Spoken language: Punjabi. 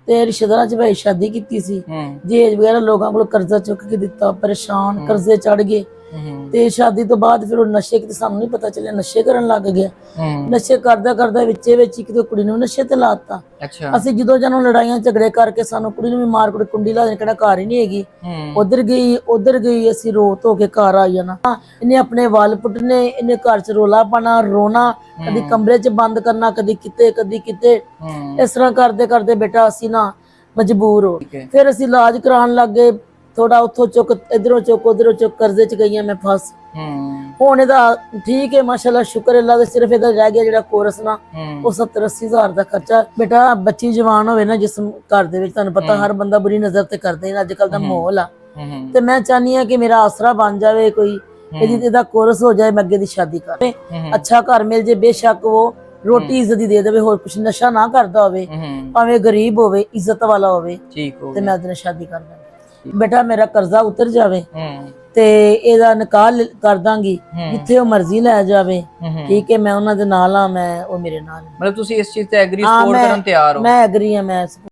ਤੇ ਰਿਸ਼ਤੇਦਾਰਾਂ ਚ ਭਾਈ ਸ਼ਾਦੀ ਕੀਤੀ ਸੀ, ਦਹੇਜ ਵਗੈਰਾ ਲੋਕਾਂ ਕੋਲ ਕਰਜ਼ਾ ਚੁੱਕ ਕੇ ਦਿੱਤਾ, ਪਰੇਸ਼ਾਨ ਕਰਜ਼ੇ ਚੜ ਗਏ। ਤੇ ਸ਼ਾਦੀ ਤੋਂ ਬਾਅਦ ਫਿਰ ਉਹ ਨਸ਼ੇ ਕਿਤੇ ਸਾਨੂੰ ਨਹੀਂ ਪਤਾ ਚੱਲਿਆ, ਨਸ਼ੇ ਕਰਨ ਲੱਗ ਗਿਆ। ਨਸ਼ੇ ਕਰਦਾ ਕਰਦਾ ਵਿੱਚੇ ਵਿੱਚ ਹੀ ਕਿਤੇ ਕੁੜੀ ਨੂੰ ਨਸ਼ੇ ਤੇ ਲਾਤਾ। ਅਸੀਂ ਜਦੋਂ ਜਨੋਂ ਲੜਾਈਆਂ ਝਗੜੇ ਕਰਕੇ ਸਾਨੂੰ ਕੁੜੀ ਨੂੰ ਵੀ ਮਾਰ ਕੁੜੀ ਕੁੰਡੀ ਲਾ ਦੇ, ਕਿਹੜਾ ਘਰ ਹੀ ਨਹੀਂ ਹੈਗੀ, ਉਧਰ ਗਈ ਅਸੀਂ ਰੋ ਧੋ ਕੇ ਘਰ ਆ ਜਾਣਾ। ਇਹਨੇ ਆਪਣੇ ਵਾਲ ਪੁੱਟਨੇ, ਇਹਨੇ ਘਰ ਚ ਰੋਲਾ ਪਾਣਾ, ਰੋਣਾ, ਕਦੀ ਕਮਰੇ ਚ ਬੰਦ ਕਰਨਾ, ਕਦੀ ਕਿਤੇ ਕਦੀ ਕਿਤੇ। ਇਸ ਤਰ੍ਹਾਂ ਕਰਦੇ ਕਰਦੇ ਬੇਟਾ ਅਸੀਂ ਨਾ ਮਜਬੂਰ ਹੋ ਗਏ। ਫਿਰ ਅਸੀਂ ਇਲਾਜ ਕਰਾਉਣ ਲੱਗ ਗਏ, ਥੋੜਾ ਉੱਥੋਂ ਚੁੱਕ ਇਧਰੋਂ ਚੁੱਕ ਉਧਰੋਂ ਚੁੱਕ, ਕਰਜ਼ੇ ਚ ਗਈਆਂ ਮੈਂ ਫਸ। ਹੁਣ ਇਹਦਾ ਠੀਕ ਹੈ ਮਾਸ਼ਾਅੱਲਾ, ਸ਼ੁਕਰ ਅੱਲਾ ਦਾ। ਸਿਰਫ ਇਹਦਾ ਰਹਿ ਗਿਆ ਜਿਹੜਾ ਕੋਰਸ ਨਾ, ਉਹ 70-80 ਹਜ਼ਾਰ ਦਾ ਖਰਚਾ। ਬੇਟਾ ਬੱਚੀ ਜਵਾਨ ਹੋਵੇ ਨਾ ਜਿਸ ਘਰ ਦੇ ਵਿੱਚ, ਤੁਹਾਨੂੰ ਪਤਾ ਹਰ ਬੰਦਾ ਬੁਰੀ ਨਜ਼ਰ ਤੇ ਕਰਦੇ ਨੇ, ਅੱਜ ਕੱਲ ਦਾ ਮਾਹੌਲ ਆ। ਤੇ ਮੈਂ ਚਾਹਨੀ ਆ ਕਿ ਮੇਰਾ ਆਸਰਾ ਬਣ ਜਾਵੇ ਕੋਈ, ਇਹਦਾ ਕੋਰਸ ਹੋ ਜਾਏ, ਮੈਂ ਅੱਗੇ ਦੀ ਸ਼ਾਦੀ ਕਰਾਂ, ਅੱਛਾ ਘਰ ਮਿਲ ਜੇ, ਬੇਸ਼ੱਕ ਉਹ ਰੋਟੀ ਇੱਜ਼ਤ ਦੀ ਦੇ ਦੇਵੇ, ਹੋਰ ਕੁਛ ਨਸ਼ਾ ਨਾ ਕਰਦਾ ਹੋਵੇ, ਭਾਵੇਂ ਗਰੀਬ ਹੋਵੇ, ਇੱਜ਼ਤ ਵਾਲਾ ਹੋਵੇ, ਤੇ ਮੈਂ ਉਹਦੇ ਨਾਲ ਸ਼ਾਦੀ ਕਰ ਦਾਂਗੀ। ਬੇਟਾ ਮੇਰਾ ਕਰਜ਼ਾ ਉਤਰ ਜਾਵੇ ਤੇ ਇਹਦਾ ਨਿਕਾਹ ਕਰ ਦਾਂਗੀ, ਜਿੱਥੇ ਉਹ ਮਰਜ਼ੀ ਲੈ ਜਾਵੇ, ਠੀਕ ਹੈ, ਮੈਂ ਉਹਨਾਂ ਦੇ ਨਾਲ ਆ, ਮੈਂ ਉਹ ਮੇਰੇ ਨਾਲ। ਮਤਲਬ ਤੁਸੀਂ ਇਸ ਚੀਜ਼ ਤੇ ਐਗਰੀ, ਸਪੋਰਟ ਕਰਨ ਤਿਆਰ ਹੋ? ਮੈਂ ਐਗਰੀ ਹਾਂ, ਮੈਂ